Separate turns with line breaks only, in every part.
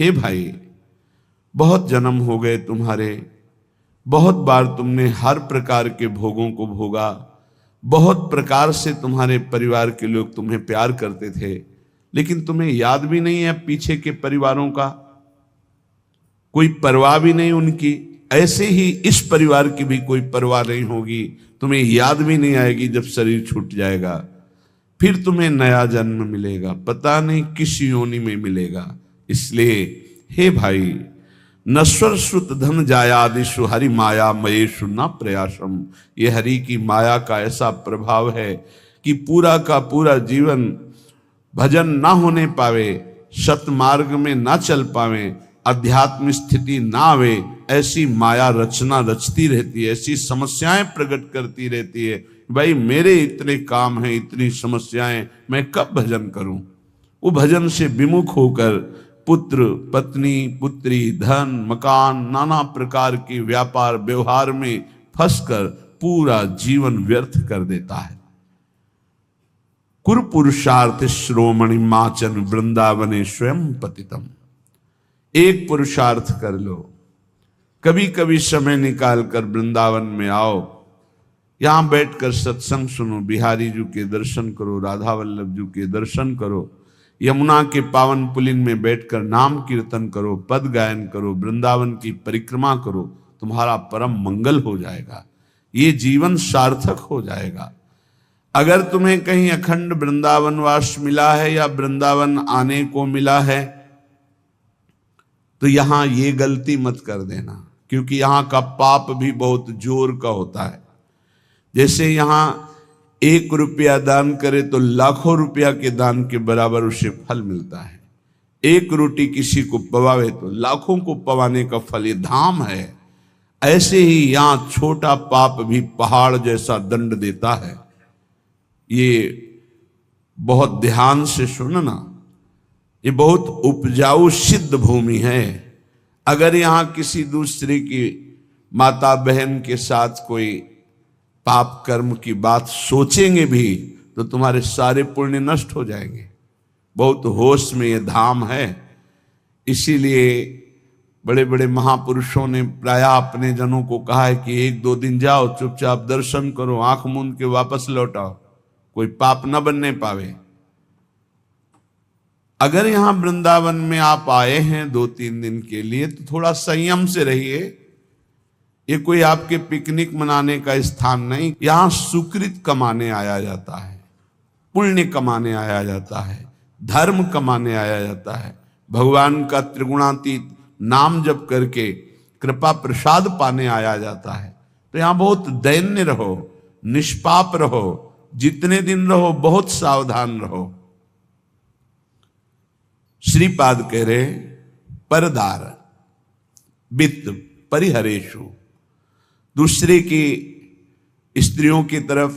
हे भाई, बहुत जन्म हो गए तुम्हारे, बहुत बार तुमने हर प्रकार के भोगों को भोगा, बहुत प्रकार से तुम्हारे परिवार के लोग तुम्हें प्यार करते थे, लेकिन तुम्हें याद भी नहीं है पीछे के परिवारों का, कोई परवाह भी नहीं उनकी। ऐसे ही इस परिवार की भी कोई परवाह नहीं होगी, तुम्हें याद भी नहीं आएगी जब शरीर छूट जाएगा। फिर तुम्हें नया जन्म मिलेगा, पता नहीं किस योनि में मिलेगा। इसलिए हे भाई, नश्वर श्रुत धन जायादिषु हरि माया मयेषु न प्रयासम। ये हरि की माया का ऐसा प्रभाव है कि पूरा का पूरा जीवन भजन ना होने पावे, सतमार्ग में ना चल पावे, अध्यात्म स्थिति ना आवे, ऐसी माया रचना रचती रहती है, ऐसी समस्याएं प्रकट करती रहती है। भाई मेरे इतने काम हैं, इतनी समस्याएं, मैं कब भजन करूं। वो भजन से विमुख होकर पुत्र पत्नी पुत्री धन मकान नाना प्रकार के व्यापार व्यवहार में फंसकर पूरा जीवन व्यर्थ कर देता है। कुरु पुरुषार्थ श्रोमणि माचन वृंदावने स्वयं पतितम। एक पुरुषार्थ कर लो, कभी कभी समय निकालकर वृंदावन में आओ, यहां बैठकर सत्संग सुनो, बिहारी जी के दर्शन करो, राधा वल्लभ जी के दर्शन करो, यमुना के पावन पुलिन में बैठकर नाम कीर्तन करो, पद गायन करो, वृंदावन की परिक्रमा करो, तुम्हारा परम मंगल हो जाएगा, ये जीवन सार्थक हो जाएगा। अगर तुम्हें कहीं अखंड वृंदावन वास मिला है या वृंदावन आने को मिला है, तो यहां ये गलती मत कर देना, क्योंकि यहां का पाप भी बहुत जोर का होता है। जैसे यहां 1 रुपया दान करे तो लाखों रुपया के दान के बराबर उसे फल मिलता है। 1 रोटी किसी को पवावे तो लाखों को पवाने का फल, ये धाम है। ऐसे ही यहां छोटा पाप भी पहाड़ जैसा दंड देता है। ये बहुत ध्यान से सुनना, ये बहुत उपजाऊ सिद्ध भूमि है। अगर यहां किसी दूसरे की माता बहन के साथ कोई पाप कर्म की बात सोचेंगे भी तो तुम्हारे सारे पुण्य नष्ट हो जाएंगे। बहुत होश में ये धाम है। इसीलिए बड़े बड़े महापुरुषों ने प्रायः अपने जनों को कहा है कि 1-2 दिन जाओ, चुपचाप दर्शन करो, आंख मूंद के वापस लौट आओ, कोई पाप न बनने पावे। अगर यहां वृंदावन में आप आए हैं 2-3 दिन के लिए तो थोड़ा संयम से रहिए। ये कोई आपके पिकनिक मनाने का स्थान नहीं, यहां सुकृत कमाने आया जाता है, पुण्य कमाने आया जाता है, धर्म कमाने आया जाता है, भगवान का त्रिगुणातीत नाम जप करके कृपा प्रसाद पाने आया जाता है। तो यहां बहुत दैन्य रहो, निष्पाप रहो, जितने दिन रहो बहुत सावधान रहो। श्रीपाद कह रहे परदार वित्त परिहरेशु, दूसरे की स्त्रियों की तरफ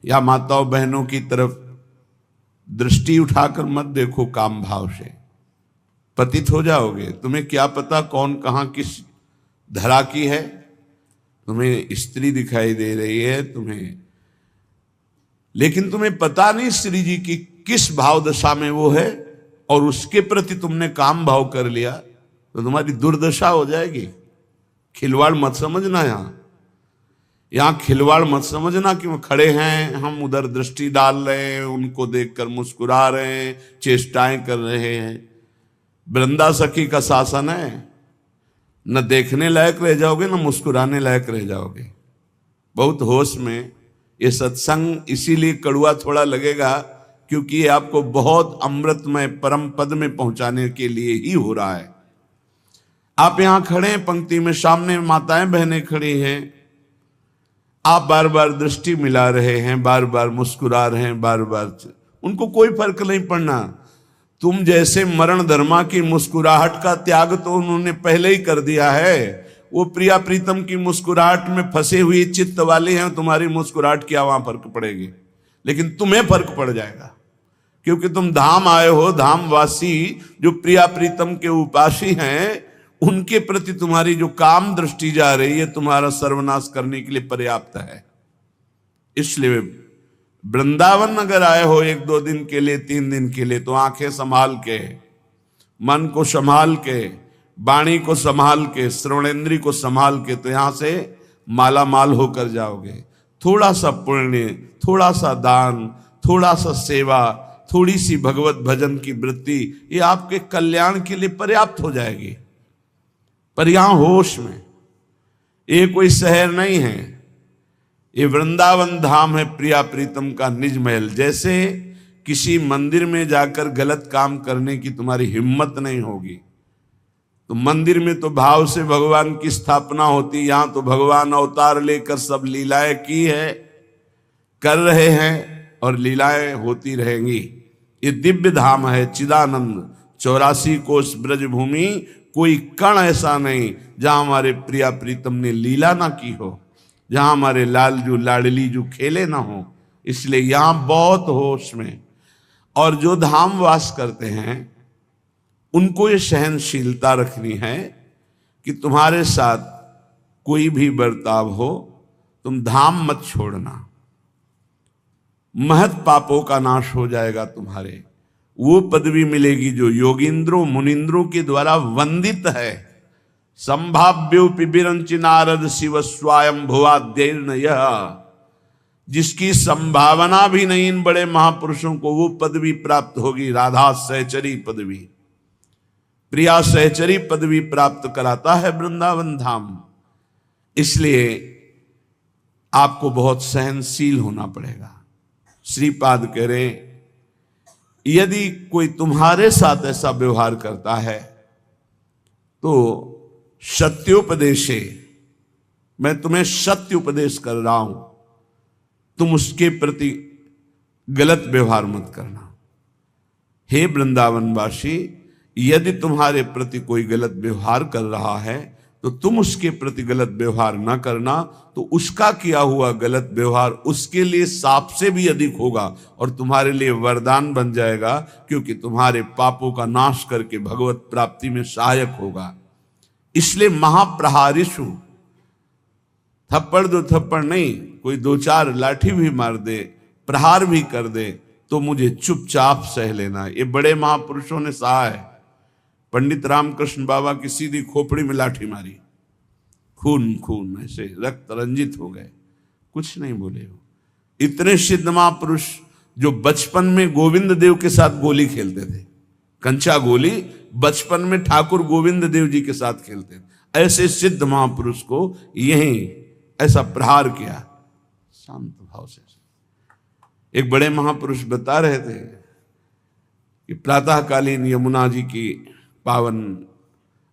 या माताओं बहनों की तरफ दृष्टि उठाकर मत देखो काम भाव से, पतित हो जाओगे। तुम्हें क्या पता कौन कहां किस धरा की है। तुम्हें स्त्री दिखाई दे रही है तुम्हें, लेकिन तुम्हें पता नहीं श्री जी की किस भाव दशा में वो है, और उसके प्रति तुमने काम भाव कर लिया तो तुम्हारी दुर्दशा हो जाएगी। खिलवाड़ मत समझना, यहां खिलवाड़ मत समझना कि वो खड़े हैं, हम उधर दृष्टि डाल रहे हैं, उनको देखकर मुस्कुरा रहे हैं, चेष्टाएं कर रहे हैं। वृंदा सखी का शासन है, न देखने लायक रह जाओगे न मुस्कुराने लायक रह जाओगे। बहुत होश में। ये सत्संग इसीलिए कड़ुआ थोड़ा लगेगा क्योंकि ये आपको बहुत अमृतमय परम पद में पहुंचाने के लिए ही हो रहा है। आप यहां खड़े हैं पंक्ति में, सामने माताएं बहनें खड़ी हैं, आप बार बार दृष्टि मिला रहे हैं, बार बार मुस्कुरा रहे हैं, बार बार, उनको कोई फर्क नहीं पड़ना। तुम जैसे मरण धर्मा की मुस्कुराहट का त्याग तो उन्होंने पहले ही कर दिया है। वो प्रिया प्रीतम की मुस्कुराहट में फंसे हुए चित्त वाले हैं, तुम्हारी मुस्कुराहट क्या वहां फर्क पड़ेगी, लेकिन तुम्हें फर्क पड़ जाएगा क्योंकि तुम धाम आए हो। धामवासी जो प्रिया प्रीतम के उपासी हैं, उनके प्रति तुम्हारी जो काम दृष्टि जा रही है तुम्हारा सर्वनाश करने के लिए पर्याप्त है। इसलिए वृंदावन अगर आए हो 1-2 दिन के लिए, 3 दिन के लिए, तो आंखें संभाल के, मन को संभाल के, वाणी को संभाल के, श्रवणेंद्री को संभाल के, तो यहां से माला माल होकर जाओगे। थोड़ा सा पुण्य, थोड़ा सा दान, थोड़ा सा सेवा, थोड़ी सी भगवत भजन की वृत्ति, ये आपके कल्याण के लिए पर्याप्त हो जाएगी। पर यहां होश में, ये कोई शहर नहीं है, ये वृंदावन धाम है, प्रिया प्रीतम का निज महल। जैसे किसी मंदिर में जाकर गलत काम करने की तुम्हारी हिम्मत नहीं होगी, तो मंदिर में तो भाव से भगवान की स्थापना होती, यहां तो भगवान अवतार लेकर सब लीलाएं की है, कर रहे हैं और लीलाएं होती रहेंगी। ये दिव्य धाम है चिदानंद, 84 कोस ब्रज भूमि, कोई कण ऐसा नहीं जहां हमारे प्रिया प्रीतम ने लीला ना की हो, जहां हमारे लालजू लाडली जो खेले ना हो। इसलिए यहां बहुत होश में, और जो धाम वास करते हैं उनको ये सहनशीलता रखनी है कि तुम्हारे साथ कोई भी बर्ताव हो, तुम धाम मत छोड़ना, महत पापों का नाश हो जाएगा तुम्हारे। वो पदवी मिलेगी जो योगींद्रों मुनिंद्रों के द्वारा वंदित है। संभाव्योपि बिरंचि नारद शिव स्वयं भुवाद्यैर्न यह, जिसकी संभावना भी नहीं इन बड़े महापुरुषों को, वो पदवी प्राप्त होगी। राधा सहचरी पदवी, प्रिया सहचरी पदवी प्राप्त कराता है वृंदावन धाम। इसलिए आपको बहुत सहनशील होना पड़ेगा। श्रीपाद कह रहे, यदि कोई तुम्हारे साथ ऐसा व्यवहार करता है तो सत्योपदेशे, मैं तुम्हें सत्य उपदेश कर रहा हूं, तुम उसके प्रति गलत व्यवहार मत करना। हे वृंदावनवासी, यदि तुम्हारे प्रति कोई गलत व्यवहार कर रहा है तो तुम उसके प्रति गलत व्यवहार न करना, तो उसका किया हुआ गलत व्यवहार उसके लिए साप से भी अधिक होगा और तुम्हारे लिए वरदान बन जाएगा, क्योंकि तुम्हारे पापों का नाश करके भगवत प्राप्ति में सहायक होगा। इसलिए महाप्रहारिषु, थप्पड़ दो थप्पड़ नहीं, कोई 2-4 लाठी भी मार दे, प्रहार भी कर दे, तो मुझे चुपचाप सह लेना। ये बड़े महापुरुषों ने सहा है। पंडित रामकृष्ण बाबा की सीधी खोपड़ी में लाठी मारी, खून खून ऐसे रक्त रंजित हो गए, कुछ नहीं बोले हो। इतने सिद्ध महापुरुष जो बचपन में गोविंद देव के साथ गोली खेलते थे, कंचा गोली बचपन में ठाकुर गोविंद देव जी के साथ खेलते थे, ऐसे सिद्ध महापुरुष को यहीं ऐसा प्रहार किया शांत भाव से। एक बड़े महापुरुष बता रहे थे कि प्रातःकालीन यमुना जी की पावन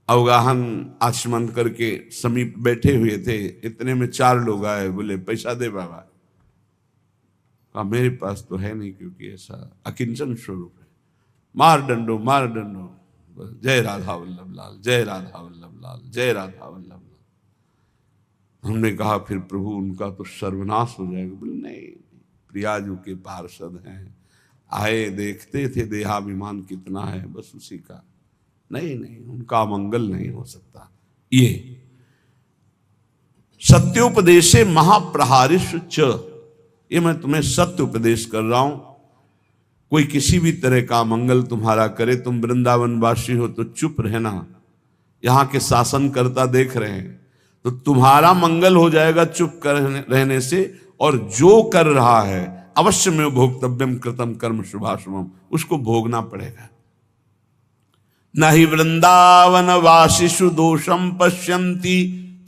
अवगाहन आचमन करके समीप बैठे हुए थे। इतने में 4 लोग आए, बोले पैसा दे बाबा। कहा मेरे पास तो है नहीं, क्योंकि ऐसा अकिंचन स्वरूप है। मार डंडो मार डंडो, जय राधा वल्लभ लाल, जय राधा वल्लभ लाल, जय राधा वल्लभ लाल। हमने कहा फिर प्रभु उनका तो सर्वनाश हो जाएगा। बोले नहीं, प्रियाजू के पार्षद हैं, आए देखते थे देहाभिमान कितना है, बस उसी का। नहीं नहीं, उनका मंगल नहीं हो सकता। ये सत्योपदेशे महाप्रहारिषु च, ये मैं तुम्हें सत्य उपदेश कर रहा हूं। कोई किसी भी तरह का मंगल तुम्हारा करे, तुम वृंदावन वासी हो तो चुप रहना। यहां के शासनकर्ता देख रहे हैं, तो तुम्हारा मंगल हो जाएगा चुप कर रहने से। और जो कर रहा है अवश्य में भोक्तव्यम कृतम कर्म शुभाशुभम, उसको भोगना पड़ेगा। नहीं वृंदावन वासिषु दोषम पश्यन्ति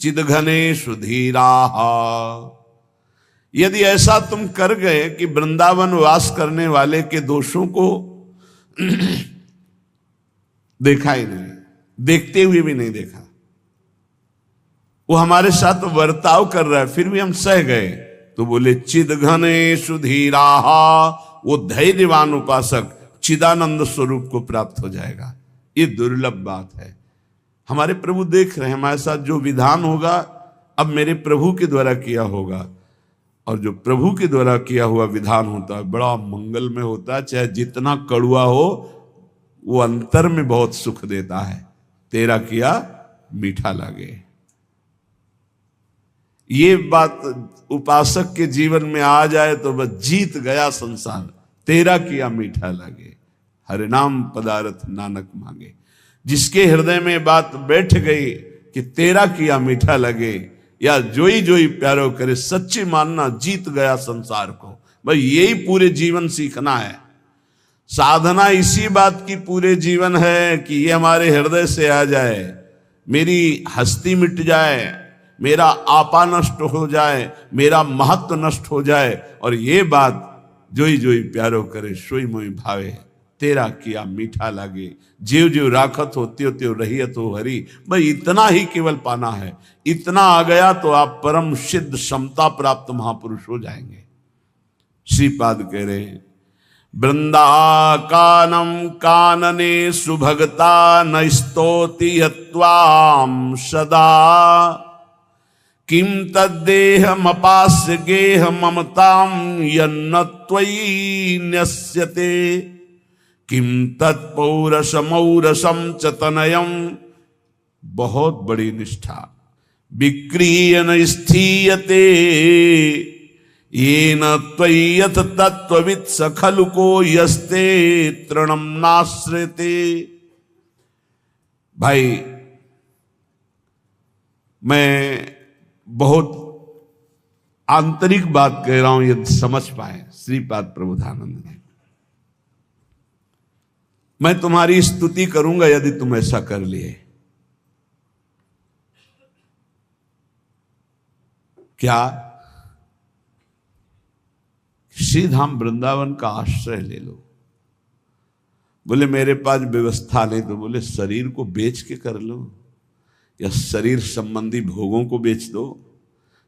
चिदघनेषु धीराः। यदि ऐसा तुम कर गए कि वृंदावन वास करने वाले के दोषों को देखा ही नहीं, देखते हुए भी नहीं देखा, वो हमारे साथ वर्ताव कर रहा है फिर भी हम सह गए, तो बोले चिदघनेषु धीराः, वो धैर्यवान उपासक चिदानंद स्वरूप को प्राप्त हो जाएगा। ये दुर्लभ बात है। हमारे प्रभु देख रहे हैं, हमारे साथ जो विधान होगा अब मेरे प्रभु के द्वारा किया होगा। और जो प्रभु के द्वारा किया हुआ विधान होता है बड़ा मंगलमय होता है, चाहे जितना कड़ुआ हो वो अंतर में बहुत सुख देता है। तेरा किया मीठा लगे, ये बात उपासक के जीवन में आ जाए तो बस जीत गया संसार। तेरा किया मीठा लगे, हरे नाम पदार्थ नानक मांगे। जिसके हृदय में बात बैठ गई कि तेरा किया मीठा लगे, या जोई जोई प्यारो करे, सच्ची मानना जीत गया संसार को। भाई यही पूरे जीवन सीखना है। साधना इसी बात की पूरे जीवन है कि ये हमारे हृदय से आ जाए, मेरी हस्ती मिट जाए, मेरा आपा नष्ट हो जाए, मेरा महत्व नष्ट हो जाए, और ये बात जोई जोई प्यारो करे सोई मोई भावे, तेरा किया मीठा लागे, जीव जीव राखत हो त्यों त्यों रहियत हो हरि। भाई इतना ही केवल पाना है। इतना आ गया तो आप परम सिद्ध समता प्राप्त महापुरुष हो जाएंगे। श्रीपाद कह रहे हैं, वृंदाकानम कानने सुभगता न स्तोति यत्वाम सदा, किम तद्देहमपास्य गेह ममताम यन्न त्वयि न्यस्यते, किम तत्पौरसमौरसम च तनयम। बहुत बड़ी निष्ठा। विक्रियन स्थीयते येन त्वय्यथ तत्त्ववित् स खलु को यस्ते तृणम नाश्रयते। भाई मैं बहुत आंतरिक बात कह रहा हूं, यदि समझ पाए श्रीपाद प्रबोधानंद ने। मैं तुम्हारी स्तुति करूंगा यदि तुम ऐसा कर लिए। क्या? श्री धाम वृंदावन का आश्रय ले लो। बोले मेरे पास व्यवस्था नहीं, तो बोले शरीर को बेच के कर लो, या शरीर संबंधी भोगों को बेच दो,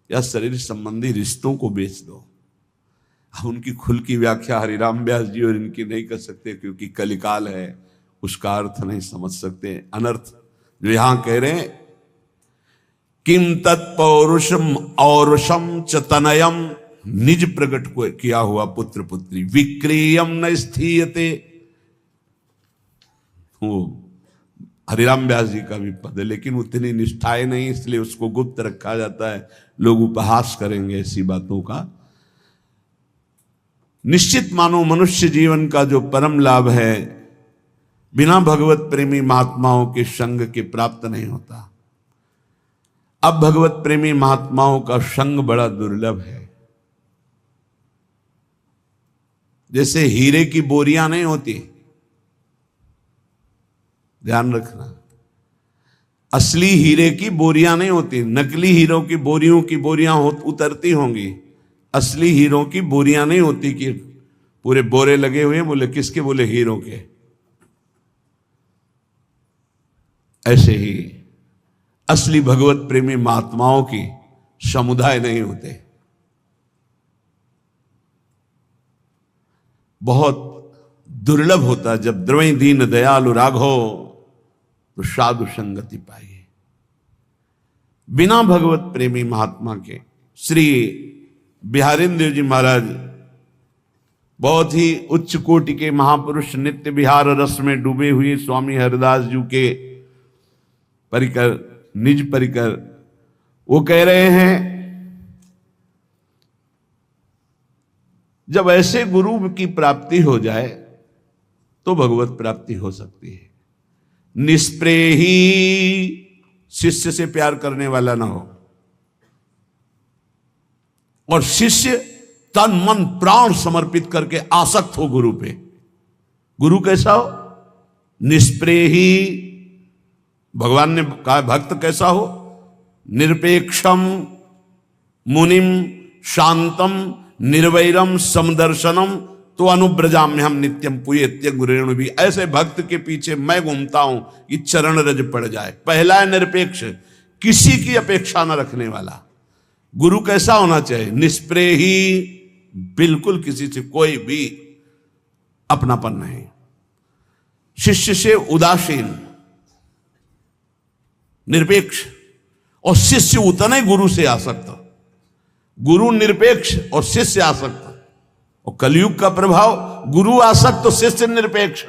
या शरीर संबंधी रिश्तों को बेच दो। हम उनकी खुल की व्याख्या हरिराम व्यास जी और इनकी नहीं कर सकते, क्योंकि कलिकाल है, उसका अर्थ नहीं समझ सकते। अनर्थ जो यहां कह रहे हैं, किम तत्पौरुषम औरुषम च तनयम, निज प्रकट को किया हुआ पुत्र पुत्री, विक्रियम न स्थीयते। वो हरिराम व्यास जी का भी पद है, लेकिन उतनी निष्ठाएं नहीं, इसलिए उसको गुप्त रखा जाता है। लोग उपहास करेंगे ऐसी बातों का। निश्चित मानो मनुष्य जीवन का जो परम लाभ है, बिना भगवत प्रेमी महात्माओं के संग के प्राप्त नहीं होता। अब भगवत प्रेमी महात्माओं का संग बड़ा दुर्लभ है। जैसे हीरे की बोरियां नहीं होती, ध्यान रखना, असली हीरे की बोरियां नहीं होती, नकली हीरों की बोरियों की बोरियां उतरती होंगी, असली हीरों की बोरियां नहीं होती कि पूरे बोरे लगे हुए हैं। बोले किसके? बोले हीरों के। ऐसे ही असली भगवत प्रेमी महात्माओं की समुदाय नहीं होते। बहुत दुर्लभ होता है। जब द्रवई दीन दयालु राघो तो साधु संगति पाइए। बिना भगवत प्रेमी महात्मा के श्री बिहारेंद्र जी महाराज बहुत ही उच्च कोटि के महापुरुष, नित्य विहार रस में डूबे हुए स्वामी हरिदास जी के परिकर, निज परिकर, वो कह रहे हैं जब ऐसे गुरु की प्राप्ति हो जाए तो भगवत प्राप्ति हो सकती है। निष्प्रेही शिष्य से प्यार करने वाला ना हो, और शिष्य तन मन प्राण समर्पित करके आसक्त हो गुरु पे। गुरु कैसा हो? निष्प्रेही। भगवान ने कहा भक्त कैसा हो? निरपेक्षम मुनिम शांतम निर्वैरम समदर्शनम तो अनुब्रजाम्य हम नित्यम पुयेत्य गुरेणु भी। ऐसे भक्त के पीछे मैं घूमता हूं कि चरण रज पड़ जाए। पहला है निरपेक्ष, किसी की अपेक्षा न रखने वाला। गुरु कैसा होना चाहिए? निष्प्रेही, बिल्कुल किसी से कोई भी अपनापन नहीं। शिष्य से उदासीन, निरपेक्ष, और शिष्य उतने गुरु से आसक्त। गुरु निरपेक्ष और शिष्य आसक्त। और कलयुग का प्रभाव, गुरु आसक्त तो शिष्य निरपेक्ष।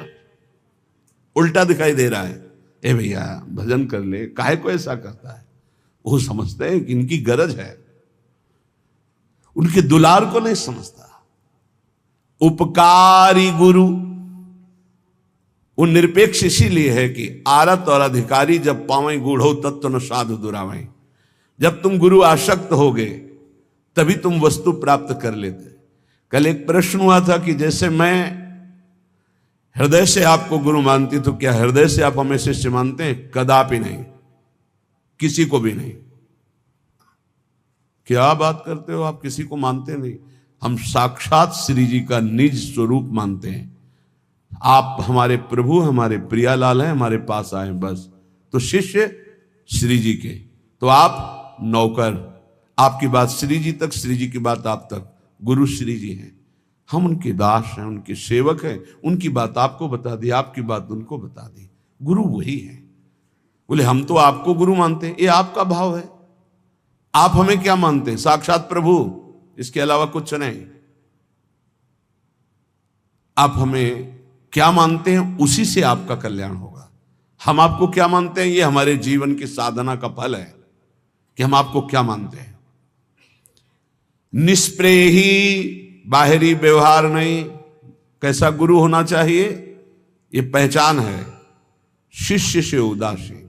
उल्टा दिखाई दे रहा है। ए भैया भजन कर ले, काहे को ऐसा करता है? वो समझते हैं कि इनकी गरज है, उनके दुलार को नहीं समझता। उपकारी गुरु वो निरपेक्ष इसीलिए है कि आरत और अधिकारी जब पावें गूढ़ो तत्व न साधु दुरावें। जब तुम गुरु आसक्त होगे तभी तुम वस्तु प्राप्त कर लेते। कल एक प्रश्न हुआ था कि जैसे मैं हृदय से आपको गुरु मानती, तो क्या हृदय से आप हमें शिष्य मानते हैं? कदापि नहीं, किसी को भी नहीं। क्या बात करते हो आप, किसी को मानते नहीं? हम साक्षात श्री जी का निज स्वरूप मानते हैं। आप हमारे प्रभु, हमारे प्रियालाल हैं, हमारे पास आए बस। तो शिष्य श्री जी के, तो आप नौकर, आपकी बात श्री जी तक, श्री जी की बात आप तक। गुरु श्री जी हैं, हम उनके दास हैं, उनके सेवक हैं। उनकी बात आपको बता दी, आपकी बात उनको बता दी। गुरु वही है। बोले हम तो आपको गुरु मानते हैं। ये आपका भाव है। आप हमें क्या मानते हैं? साक्षात प्रभु, इसके अलावा कुछ नहीं। आप हमें क्या मानते हैं, उसी से आपका कल्याण होगा। हम आपको क्या मानते हैं, ये हमारे जीवन की साधना का फल है कि हम आपको क्या मानते हैं। निष्प्रेही, बाहरी व्यवहार नहीं। कैसा गुरु होना चाहिए, ये पहचान है। शिष्य से उदासीन।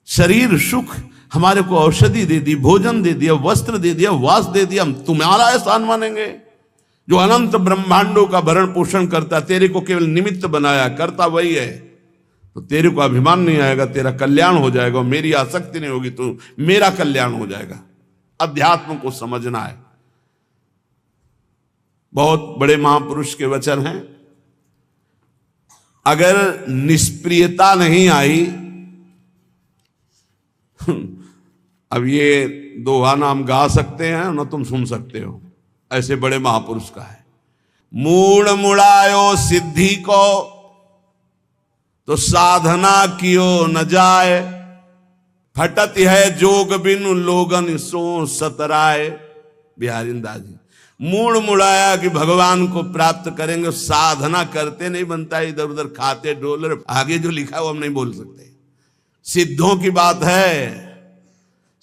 शरीर सुख, हमारे को औषधि दे दी, भोजन दे दिया, वस्त्र दे दिया, वास दे दिया, हम तुम्हारा एहसान मानेंगे? जो अनंत ब्रह्मांडों का भरण पोषण करता, तेरे को केवल निमित्त बनाया, करता वही है। तो तेरे को अभिमान नहीं आएगा, तेरा कल्याण हो जाएगा। मेरी आसक्ति नहीं होगी तो मेरा कल्याण हो जाएगा। अध्यात्म को समझना है। बहुत बड़े महापुरुष के वचन हैं। अगर निष्प्रियता नहीं आई, अब ये दोहा ना हम गा सकते हैं ना तुम सुन सकते हो, ऐसे बड़े महापुरुष का है। मूड़ मुड़ायो सिद्धि को, तो साधना कियो न जाए। फटत है जोग बिनु लोगन सो सतराए। बिहारीदास जी, मूड़ मुड़ाया कि भगवान को प्राप्त करेंगे, साधना करते नहीं बनता। इधर उधर खाते डोलर, आगे जो लिखा है वो हम नहीं बोल सकते। सिद्धों की बात है,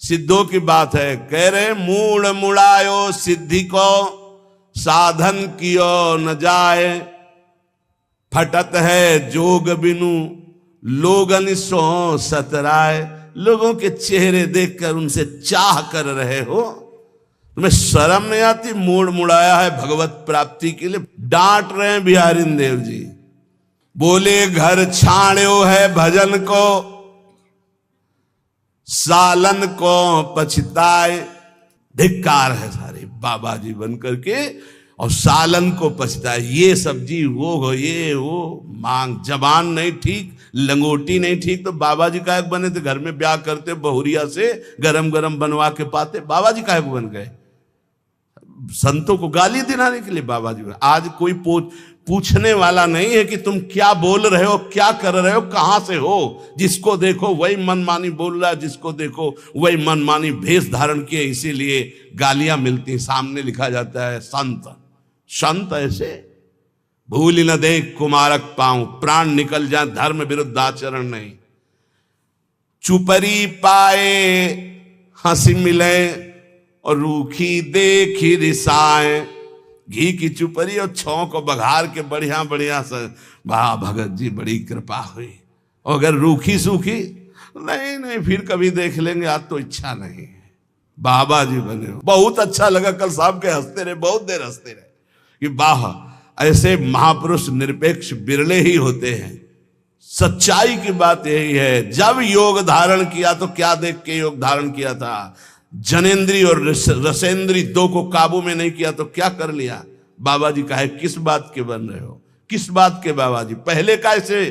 सिद्धों की बात है। कह रहे मूड़ मुड़ायो सिद्धि को, साधन कियो न जाए। फटत है जोग बिनु लोगन सो सतराए। लोगों के चेहरे देखकर उनसे चाह कर रहे हो, तुम्हें शर्म नहीं आती? मूड़ मुड़ाया है भगवत प्राप्ति के लिए। डांट रहे हैं बिहारी देव जी। बोले घर छाड़ो है भजन को, सालन को पछताए। धिक्कार है सारे बाबा जी बन करके, और सालन को पछताए। ये सब्जी वो हो, ये वो मांग, जबान नहीं ठीक, लंगोटी नहीं ठीक, तो बाबा जी काहे बने थे? घर में ब्याह करते बहुरिया से गरम गरम बनवा के पाते, बाबा जी काहे बन गए? संतों को गाली दिलाने के लिए बाबा जी। आज कोई पूछने वाला नहीं है कि तुम क्या बोल रहे हो, क्या कर रहे हो, कहां से हो। जिसको देखो वही मनमानी बोल रहा है, जिसको देखो वही मनमानी भेष धारण किए, इसीलिए गालियां मिलती। सामने लिखा जाता है संत, संत ऐसे भूल न देख कुमारक पाऊं, प्राण निकल जाए धर्म विरुद्ध आचरण नहीं। चुपरी पाए हंसी मिले, और रूखी देखी रिसाए। घी की चुपरी और छौ को बघार के बढ़िया बढ़िया से, वाह भगत जी बड़ी कृपा हुई। और अगर रूखी सूखी, नहीं नहीं फिर कभी देख लेंगे, आज तो इच्छा नहीं है। बाबा जी बने हो, बहुत अच्छा लगा। कल साहब के हंसते रहे, बहुत देर हंसते रहे कि वाह, ऐसे महापुरुष निरपेक्ष बिरले ही होते हैं। सच्चाई की बात यही है। जब योग धारण किया तो क्या देख के योग धारण किया था? जनेन्द्री और रसेंद्री दो को काबू में नहीं किया तो क्या कर लिया? बाबा जी कहे किस बात के बन रहे हो, किस बात के बाबा जी? पहले कैसे?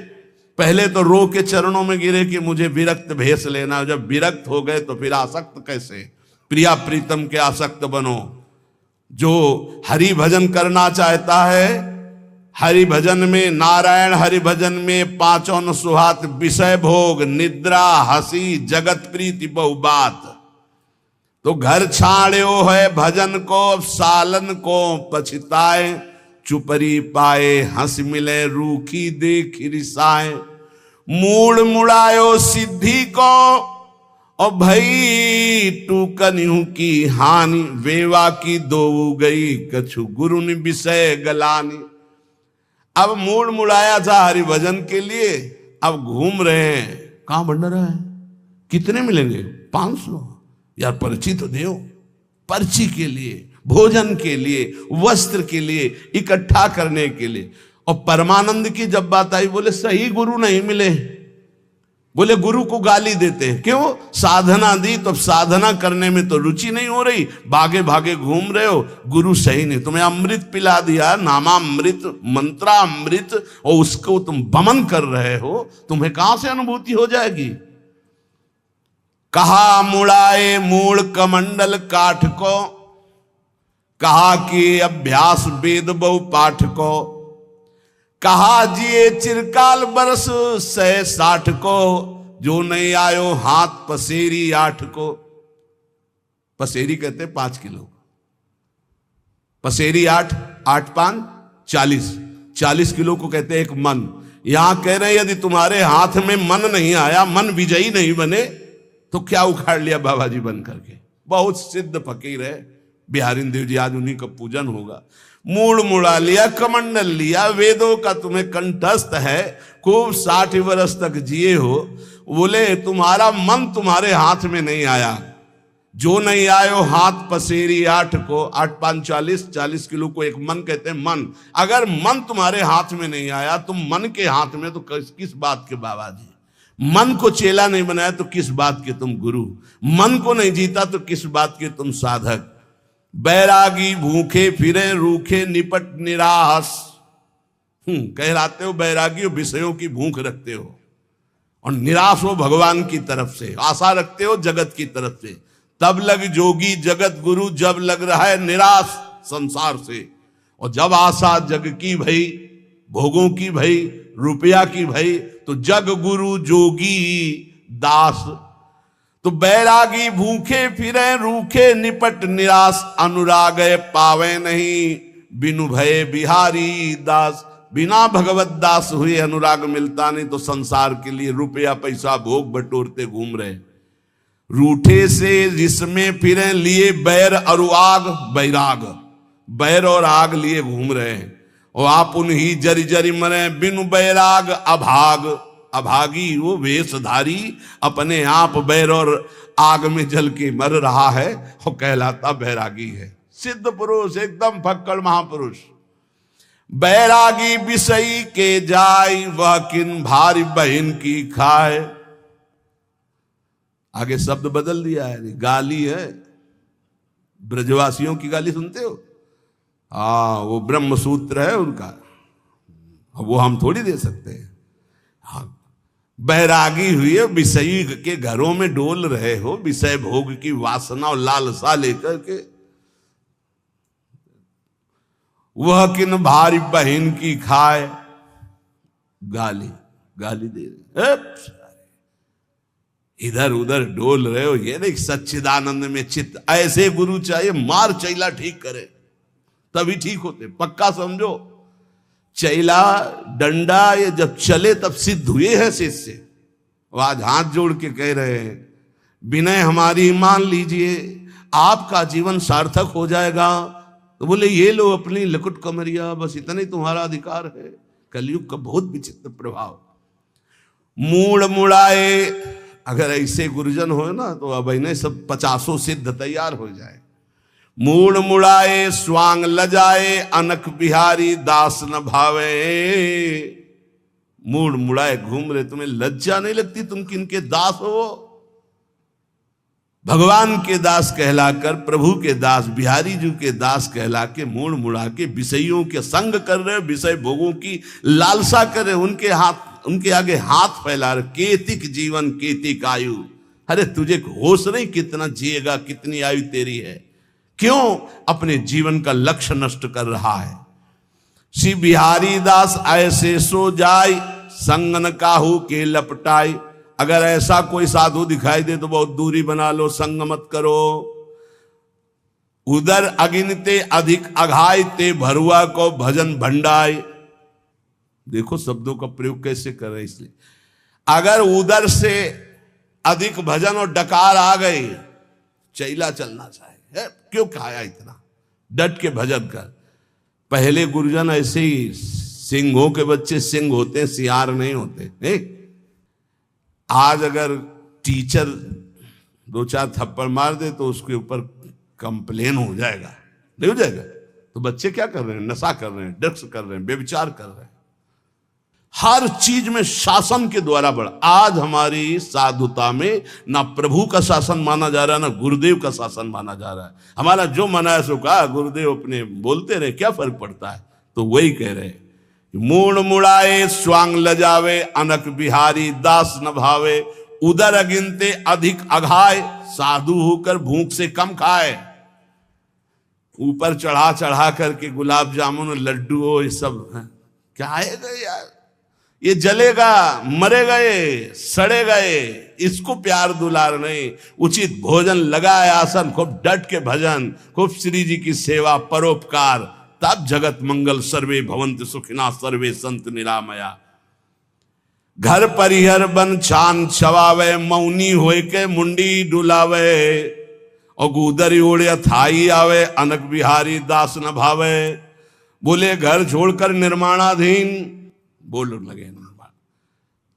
पहले तो रो के चरणों में गिरे कि मुझे विरक्त भेष लेना। जब विरक्त हो गए तो फिर आसक्त कैसे? प्रिया प्रीतम के आसक्त बनो। जो हरि भजन करना चाहता है, हरि भजन में, नारायण हरि भजन में पांचों न सुहात, विषय भोग, निद्रा, हंसी, जगत प्रीति बहुबात। तो घर छाड़ो है भजन को, सालन को पछताए। चुपरी पाए हंस मिले, रूखी देख रिसाए। मूड़ मुड़ायो सिद्धि को, और भई टूकन्यू की हानि। वेवा की दो गई कछु, गुरु ने विषय गलानी। अब मूड मुड़ाया था हरिभजन के लिए, अब घूम रहे हैं। कहां भंडारा है, कितने मिलेंगे? 500। यार पर्ची तो दो, पर्ची के लिए, भोजन के लिए, वस्त्र के लिए, इकट्ठा करने के लिए। और परमानंद की जब बात आई, बोले सही गुरु नहीं मिले। बोले गुरु को गाली देते हैं, क्यों? साधना दी तो साधना करने में तो रुचि नहीं हो रही, भागे भागे घूम रहे हो, गुरु सही नहीं। तुम्हें अमृत पिला दिया, नामामृत, मंत्रामृत, और उसको तुम बमन कर रहे हो, तुम्हें कहां से अनुभूति हो जाएगी? कहा मुड़ाए मूल कमंडल काठ को, कहा कि अभ्यास वेद बहु पाठ को, कहा जिए चिरकाल बरस 160 को, जो नहीं आयो हाथ पसेरी 8 को। पसेरी कहते 5 किलो, पसेरी 8, 8 5 40, 40 किलो को कहते हैं एक मन। यहां कह रहे हैं यदि तुम्हारे हाथ में मन नहीं आया, मन विजयी नहीं बने, तो क्या उखाड़ लिया बाबा जी बन करके। बहुत सिद्ध फकीर है बिहारी देव जी, आज उन्हीं का पूजन होगा। मूड मुड़ा लिया, कमंडल लिया, वेदों का तुम्हें कंठस्थ है, खूब 60 वर्ष तक जिए हो। बोले तुम्हारा मन तुम्हारे हाथ में नहीं आया, जो नहीं आयो हाथ पसेरी 8 को, 8 5 40, 40 किलो को एक मन कहते हैं। मन, अगर मन तुम्हारे हाथ में नहीं आया, तुम मन के हाथ में तो किस बात के बाबा जी? मन को चेला नहीं बनाया तो किस बात के तुम गुरु? मन को नहीं जीता तो किस बात के तुम साधक? बैरागी भूखे फिरे रूखे निपट निराश। कहलाते हो बैरागी हो, विषयों की भूख रखते हो, और निराश हो भगवान की तरफ से, आशा रखते हो जगत की तरफ से। तब लग जोगी जगत गुरु, जब लग रहा है निराश संसार से। और जब आशा जग की भई, भोगों की भई, रुपया की भई, तो जग गुरु जोगी दास। तो बैरागी भूखे फिरे रूखे निपट निराश, अनुराग पावे नहीं बिनु भय बिहारी दास। बिना भगवत दास हुए अनुराग मिलता नहीं, तो संसार के लिए रुपया पैसा भोग बटोरते घूम रहे। रूठे से जिसमें फिरे लिए बैर और आग, बैराग, बैर और आग लिए घूम रहे हैं। और आप उन्हीं जरी जरी मरे बिनु बैराग अभाग। अभागी वो वेशधारी अपने आप बैर और आग में जल के मर रहा है, और कहलाता बैरागी है। सिद्ध पुरुष, एकदम फक्कड़ महापुरुष। बैरागी विषयी के जाय, वह किन भारी बहन की खाए। आगे शब्द बदल दिया है, गाली है। ब्रजवासियों की गाली सुनते हो? वो ब्रह्म सूत्र है उनका, वो हम थोड़ी दे सकते हैं। हाँ, बैरागी हुए, विषयी के घरों में डोल रहे हो, विषय भोग की वासना और लालसा लेकर के। वह किन भारी बहन की खाए, गाली गाली दे रहे, इधर उधर डोल रहे हो। ये नहीं सच्चिदानंद में चित्त, ऐसे गुरु चाहिए, मार चैला ठीक करे तभी ठीक होते। पक्का समझो, चैला डंडा ये जब चले तब सिद्ध हुए हैं शिष्य। वो आज हाथ जोड़ के कह रहे हैं, विनय हमारी मान लीजिए, आपका जीवन सार्थक हो जाएगा। तो बोले ये लो अपनी लकुट कमरिया, बस इतना ही तुम्हारा अधिकार है। कलयुग का बहुत विचित्र प्रभाव। मूड मुड़ाए, अगर ऐसे गुरुजन हो ना तो अब इन्हें सब 50 सिद्ध तैयार हो जाए। मूड मुड़ाए स्वांग लजाए, अनक बिहारी दास न भावे। मूड मुड़ाए घूम रहे, तुम्हें लज्जा नहीं लगती? तुम किनके दास हो? भगवान के दास कहलाकर, प्रभु के दास, बिहारी जी के दास कहला के मूड मुड़ा के विषयों के संग कर रहे, विषय भोगों की लालसा कर रहे, उनके हाथ, उनके आगे हाथ फैला रहे। केतिक जीवन केतिक आयु। अरे तुझे होश नहीं कितना जिएगा, कितनी आयु तेरी है? क्यों अपने जीवन का लक्ष्य नष्ट कर रहा है? श्री बिहारी दास ऐसे सो जाय, संग न काहू के लपटाई। अगर ऐसा कोई साधु दिखाई दे तो बहुत दूरी बना लो, संग मत करो। उधर अगिनते अधिक अघाय, ते भरुआ को भजन भंडाय। देखो शब्दों का प्रयोग कैसे कर रहे। इसलिए अगर उधर से अधिक भजन और डकार आ गई, चैला चलना चाहिए। क्यों खाया इतना? डट के भजन कर। पहले गुरुजन ऐसे ही सिंहों के बच्चे सिंह होते हैं, सियार नहीं होते। नहीं, आज अगर टीचर 2-4 थप्पड़ मार दे तो उसके ऊपर कंप्लेन हो जाएगा, नहीं हो जाएगा? तो बच्चे क्या कर रहे हैं? नशा कर रहे हैं, ड्रग्स कर रहे हैं, व्यभिचार कर रहे हैं। हर चीज में शासन के द्वारा बढ़ा। आज हमारी साधुता में ना प्रभु का शासन माना जा रहा है, ना गुरुदेव का शासन माना जा रहा है। हमारा जो मना है सो कहा, गुरुदेव अपने बोलते रहे, क्या फर्क पड़ता है? तो वही कह रहे, मूड मुड़ाए स्वांग लजावे, अनक बिहारी दास न भावे, उदर अगिनते अधिक अघाए, साधु होकर भूख से कम खाए। ऊपर चढ़ा चढ़ा करके गुलाब जामुन लड्डू हो, ये सब क्या आएगा यार? ये जलेगा, मरेगा, ये सड़े गए, इसको प्यार दुलार नहीं। उचित भोजन, लगाए आसन, खूब डट के भजन, खूब श्री जी की सेवा, परोपकार, तब जगत मंगल, सर्वे भवंत सुखिना, सर्वे संत निरामया। घर परिहर बन छान छवावे, मौनी होए के मुंडी डुलावे, और गुदरी ओढ़े थाई आवे, अनक बिहारी दास न भावे। बोले घर छोड़कर निर्माणाधीन, बोल लगे निर्माण।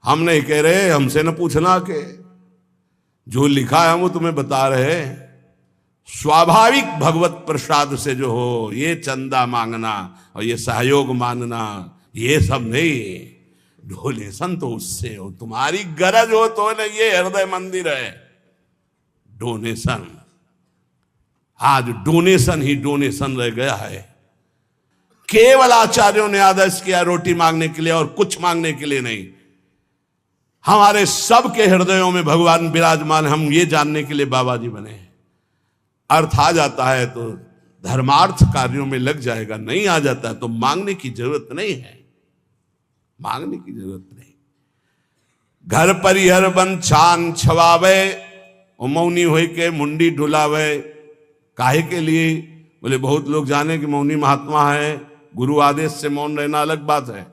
हम नहीं कह रहे, हमसे न पूछना के जो लिखा है वो तुम्हें बता रहे। स्वाभाविक भगवत प्रसाद से जो हो, ये चंदा मांगना और ये सहयोग मांगना, ये सब नहीं। डोनेशन तो उससे हो, तुम्हारी गरज हो तो न, ये हृदय मंदिर है। डोनेशन, आज डोनेशन ही डोनेशन रह गया है। केवल आचार्यों ने आदेश किया रोटी मांगने के लिए और कुछ मांगने के लिए नहीं। हमारे सबके हृदयों में भगवान विराजमान, हम ये जानने के लिए बाबा जी बने। अर्थ आ जाता है तो धर्मार्थ कार्यों में लग जाएगा, नहीं आ जाता है तो मांगने की जरूरत नहीं है, मांगने की जरूरत नहीं। घर परिहर बन छान छवावे, मौनी होई के मुंडी ढुलावे। काहे के लिए? बोले बहुत लोग जाने कि मौनी महात्मा है, गुरु आदेश से मौन रहना अलग बात है।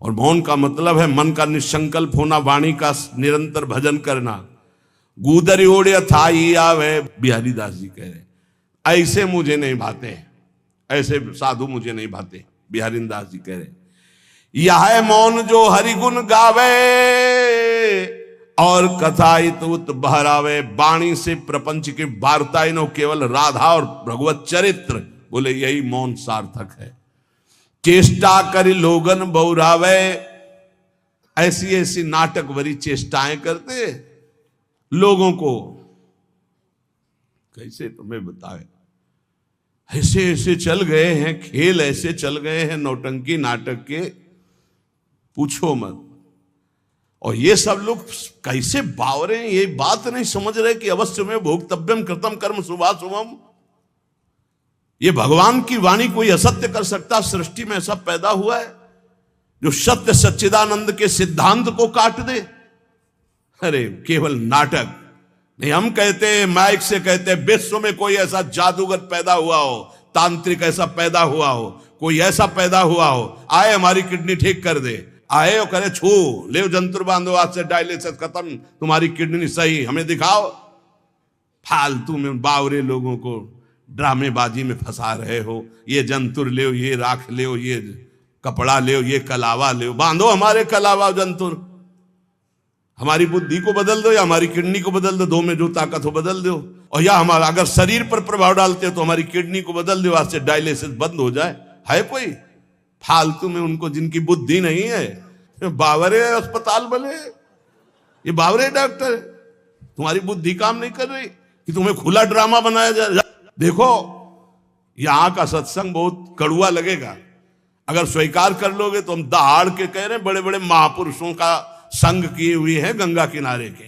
और मौन का मतलब है मन का निसंकल्प होना, वाणी का निरंतर भजन करना। गुदरी ओढ़े थाई आवे, बिहारी दास जी कह रहे, ऐसे मुझे नहीं भाते, ऐसे साधु मुझे नहीं भाते। बिहारी दास जी कह रहे, यह मौन जो हरिगुण गावे, और कथाइत उत बहरावे। बाणी से प्रपंच की वार्ताएं नो, केवल राधा और भगवत चरित्र। बोले यही मौन सार्थक है। चेष्टा करी लोगन बहुरावे, ऐसी ऐसी नाटक भरी चेष्टाएं करते लोगों को। कैसे तुम्हें बताए, ऐसे ऐसे चल गए हैं खेल, ऐसे चल गए हैं नौटंकी नाटक के, पूछो मत। और ये सब लोग कैसे बावरे हैं, ये बात नहीं समझ रहे कि अवश्य में भोक्तव्यम कृतम कर्म शुभाशुभम। ये भगवान की वाणी कोई असत्य कर सकता? सृष्टि में ऐसा पैदा हुआ है जो सत्य सच्चिदानंद के सिद्धांत को काट दे? अरे केवल नाटक नहीं। हम कहते हैं, माइक से कहते हैं, विश्व में कोई ऐसा जादूगर पैदा हुआ हो, तांत्रिक ऐसा पैदा हुआ हो, कोई ऐसा पैदा हुआ हो, आए हमारी किडनी ठीक कर दे, आए और करे छू ले जंतुर बांधो, आज से डायलिसिस खत्म, तुम्हारी किडनी सही, हमें दिखाओ। फालतू में बावरे लोगों को ड्रामेबाजी में फंसा रहे हो। ये जंतुर ले, ये राख ले, ये कपड़ा ले, ये कलावा ले, बांधो हमारे कलावा जंतुर। हमारी बुद्धि को बदल दो या हमारी किडनी को बदल दो, दो में जो ताकत हो बदल दो। और या हमारा अगर शरीर पर प्रभाव डालते हो तो हमारी किडनी को बदल दो, आज से डायलिसिस बंद हो जाए। है कोई फालतू में उनको जिनकी बुद्धि नहीं है, बावरे अस्पताल बने, ये बावरे डॉक्टर, तुम्हारी बुद्धि काम नहीं कर रही कि तुम्हें खुला ड्रामा बनाया जाए। देखो यहां का सत्संग बहुत कड़ुआ लगेगा, अगर स्वीकार कर लोगे तो हम दहाड़ के कह रहे हैं, बड़े बड़े महापुरुषों का संग किए हुए हैं गंगा किनारे के,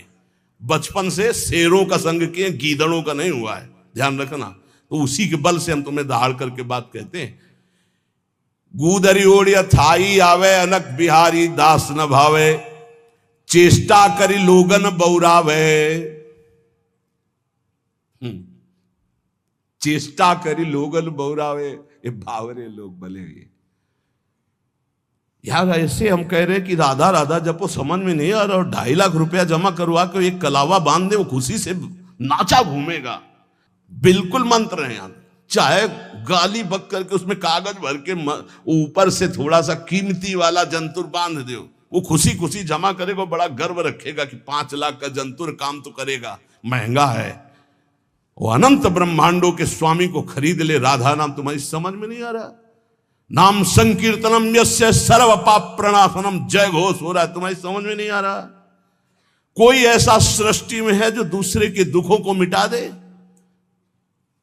बचपन से शेरों का संग किए, गीदड़ों का नहीं हुआ है, ध्यान रखना। तो उसी के बल से हम तुम्हें दहाड़ करके बात कहते हैं। गुदरी ओढ़िया थाई आवे, अनक बिहारी दास न भावे, चेष्टा करी लोगन बौरावे। चेष्टा करी लोगन बौरावे, ये भावरे लोग भले हुए यार। ऐसे हम कह रहे हैं कि राधा राधा जब वो समझ में नहीं आ रहा, और 2.5 लाख रुपया जमा करवा के एक कलावा बांध दे, वो खुशी से नाचा घूमेगा। बिल्कुल मंत्र है यार, चाहे गाली बक करके उसमें कागज भर के ऊपर से थोड़ा सा कीमती वाला जंतुर बांध दो, वो खुशी खुशी जमा करेगा, बड़ा गर्व रखेगा कि 5 लाख का जंतुर काम तो करेगा, महंगा है। वो अनंत ब्रह्मांडों के स्वामी को खरीद ले, राधा नाम तुम्हारी समझ में नहीं आ रहा? नाम संकीर्तनम यस्य सर्व पाप प्रणाशनम, जय घोष हो रहा है, तुम्हारी समझ में नहीं आ रहा? कोई ऐसा सृष्टि में है जो दूसरे के दुखों को मिटा दे?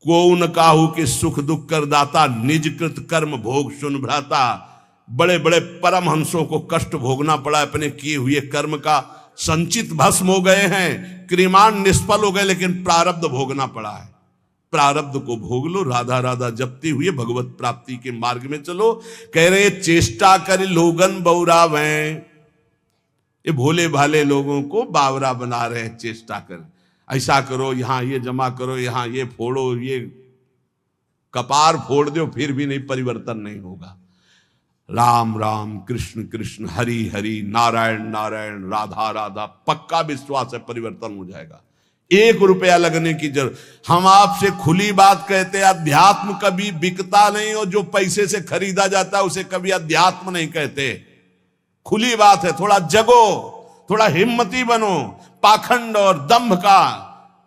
को न काहू के सुख दुख कर दाता, निज कृत कर्म भोग सुन भ्राता। बड़े बड़े परमहंसों को कष्ट भोगना पड़ा, अपने किए हुए कर्म का संचित भस्म हो गए हैं, क्रिमान निष्फल हो गए, लेकिन प्रारब्ध भोगना पड़ा है। प्रारब्ध को भोग लो, राधा राधा जपते हुए भगवत प्राप्ति के मार्ग में चलो। कह रहे चेष्टा कर लोगन बौरावे, ये भोले भाले लोगों को बावरा बना रहे हैं। चेष्टा कर, ऐसा करो, यहां ये जमा करो, यहां ये फोड़ो, ये कपार फोड़ दो, फिर भी नहीं, परिवर्तन नहीं होगा। राम राम कृष्ण कृष्ण हरि हरि नारायण नारायण राधा राधा, पक्का विश्वास है परिवर्तन हो जाएगा। 1 रुपया लगने की जरूरत। हम आपसे खुली बात कहते हैं, अध्यात्म कभी बिकता नहीं, और जो पैसे से खरीदा जाता है उसे कभी अध्यात्म नहीं कहते। खुली बात है, थोड़ा जगो, थोड़ा हिम्मती बनो। पाखंड और दंभ का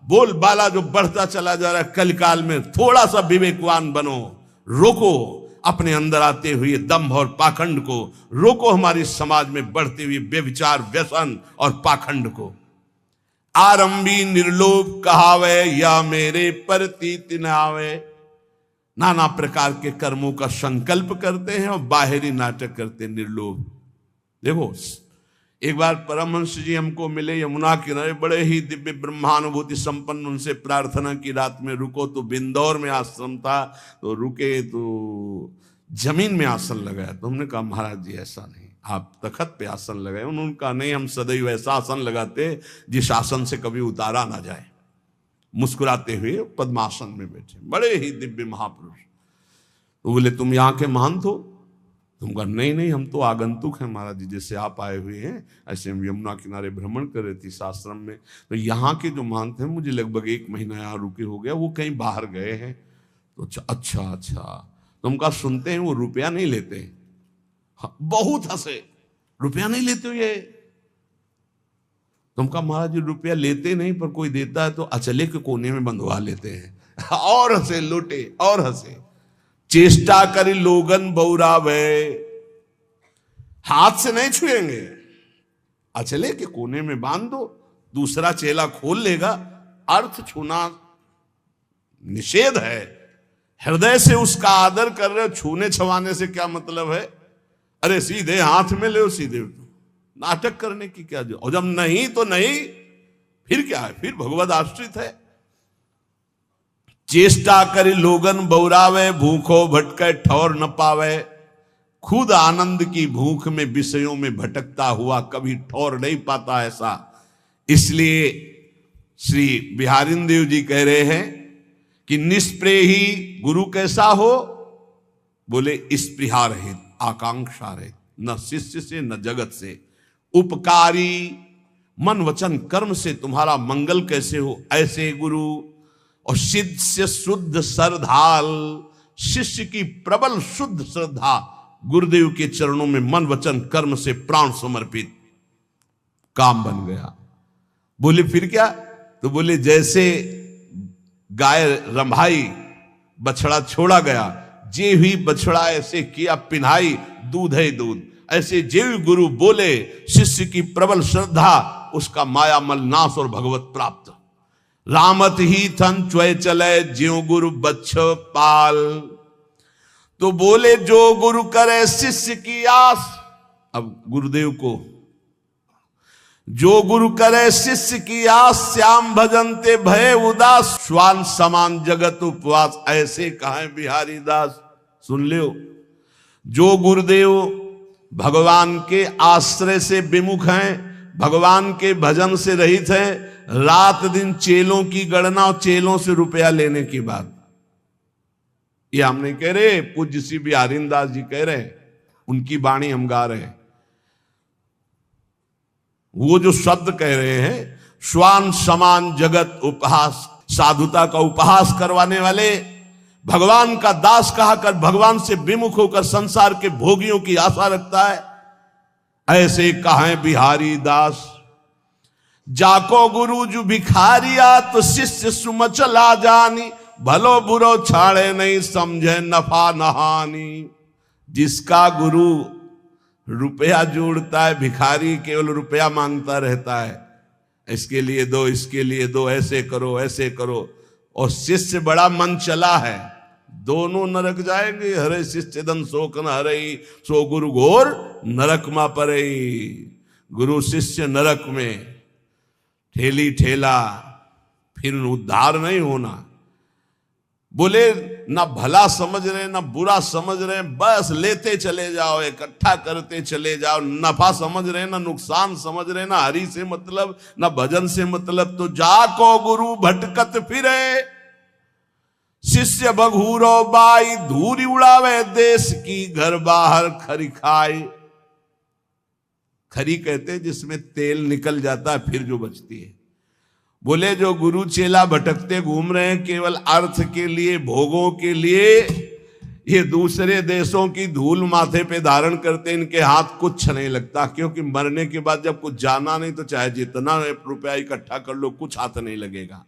बोलबाला जो बढ़ता चला जा रहा है कलकाल में, थोड़ा सा विवेकवान बनो, रोको अपने अंदर आते हुए दंभ और पाखंड को, रोको हमारी समाज में बढ़ते हुए व्यभिचार व्यसन और पाखंड को। आरंभी निर्लोभ कहावे, या मेरे प्रतीत न आवे। नाना प्रकार के कर्मों का संकल्प करते हैं और बाहरी नाटक करते हैं, निर्लोभ। देखो, एक बार परमहंस जी हमको मिले यमुना किनारे, बड़े ही दिव्य ब्रह्मानुभूति संपन्न। उनसे प्रार्थना की, रात में रुको, तो बिंदौर में आश्रम था, तो रुके तो जमीन में आसन लगाया। तो हमने कहा महाराज जी ऐसा नहीं, आप तखत पे आसन लगाए। उन्होंने कहा नहीं, हम सदैव ऐसा आसन लगाते जिस आसन से कभी उतारा ना जाए। मुस्कुराते हुए पद्मासन में बैठे, बड़े ही दिव्य महापुरुष। तो बोले तुम यहाँ के महंत हो? तुम कहा नहीं नहीं, हम तो आगंतुक हैं महाराज जी, जैसे आप आए हुए हैं ऐसे हम यमुना किनारे भ्रमण कर रहे थे इस आश्रम में। तो यहाँ के जो महंत हैं, मुझे लगभग 1 महीना यहाँ रुके हो गया, वो कहीं बाहर गए हैं। तो अच्छा, तुम कहा सुनते हैं वो रुपया नहीं लेते? हाँ, बहुत हंसे, रुपया नहीं लेते हो ये? तुम कहा महाराज जी रुपया लेते नहीं, पर कोई देता है तो अचले के कोने में बंधवा लेते हैं। और हंसे, लौटे और हंसे। चेष्टा करी लोगन बौरावे, हाथ से नहीं छुएंगे, अचले के कोने में बांध दो, दूसरा चेला खोल लेगा। अर्थ छूना निषेध है, हृदय से उसका आदर कर रहे हो। छूने छवाने से क्या मतलब है? अरे सीधे हाथ में ले, सीधे नाटक करने की क्या जो, और जब नहीं तो नहीं, फिर क्या है? फिर भगवद आश्रित है। चेष्टा करी लोगन बौरावे, भूखो भटके ठौर न पावे। खुद आनंद की भूख में विषयों में भटकता हुआ कभी ठौर नहीं पाता ऐसा। इसलिए श्री बिहारिंदेव जी कह रहे हैं कि निष्प्रेही गुरु कैसा हो? बोले स्पृहा रहित, आकांक्षा रहित, न शिष्य से न जगत से। उपकारी मन वचन कर्म से तुम्हारा मंगल कैसे हो? ऐसे गुरु। और सिद्ध से शुद्ध श्रद्धाल, शिष्य की प्रबल शुद्ध श्रद्धा, गुरुदेव के चरणों में मन वचन कर्म से प्राण समर्पित, काम बन गया। बोले फिर क्या? तो बोले जैसे गाय रंभाई, बछड़ा छोड़ा गया, जे हुई बछड़ा ऐसे किया पिन्हाई, दूध है दूध। ऐसे जेव गुरु बोले, शिष्य की प्रबल श्रद्धा, उसका माया मल नाश और भगवत प्राप्त। रामत ही थन च्वय चले, ज्यो गुरु बच्छ पाल। तो बोले जो गुरु करे शिष्य की आस। अब गुरुदेव को, जो गुरु करे शिष्य की आस, श्याम भजनते भय उदास। श्वान समान जगत उपवास, ऐसे कहा बिहारी दास। सुन लो, जो गुरुदेव भगवान के आश्रय से विमुख हैं, भगवान के भजन से रहित हैं, रात दिन चेलों की गणना और चेलों से रुपया लेने की बात, ये हम नहीं कह रहे, पूज्य श्री बिहारी दास जी कह रहे हैं, उनकी वाणी हम गा रहे हैं। वो जो शब्द कह रहे हैं, श्वान समान जगत उपहास, साधुता का उपहास करवाने वाले, भगवान का दास कहकर भगवान से विमुख होकर संसार के भोगियों की आशा रखता है, ऐसे कहें बिहारी दास। जाको गुरु जो भिखारिया तो शिष्य सुमचला जानी, भलो बुरो छाड़े नहीं समझे नफा नहानी। जिसका गुरु रुपया जोड़ता है, भिखारी केवल रुपया मांगता रहता है, इसके लिए दो, इसके लिए दो, ऐसे करो ऐसे करो, और शिष्य बड़ा मन चला है, दोनों नरक जाएंगे। हरे शिष्य दन शोक न हरई, सो गुरु घोर नरक मा परई। गुरु शिष्य नरक में ठेली ठेला, फिर उद्धार नहीं होना। बोले ना भला समझ रहे ना बुरा समझ रहे, बस लेते चले जाओ, इकट्ठा करते चले जाओ। नफा समझ रहे ना नुकसान समझ रहे, ना हरि से मतलब ना भजन से मतलब, तो जाको गुरु भटकत फिरे, शिष्य बघूरो बाई, धूरी उड़ावे देश की, घर बाहर खरी खाए। खरी कहते जिसमें तेल निकल जाता है फिर जो बचती है। बोले जो गुरु चेला भटकते घूम रहे हैं केवल अर्थ के लिए, भोगों के लिए, ये दूसरे देशों की धूल माथे पे धारण करते, इनके हाथ कुछ नहीं लगता, क्योंकि मरने के बाद जब कुछ जाना नहीं तो चाहे जितना रुपया इकट्ठा कर लो कुछ हाथ नहीं लगेगा।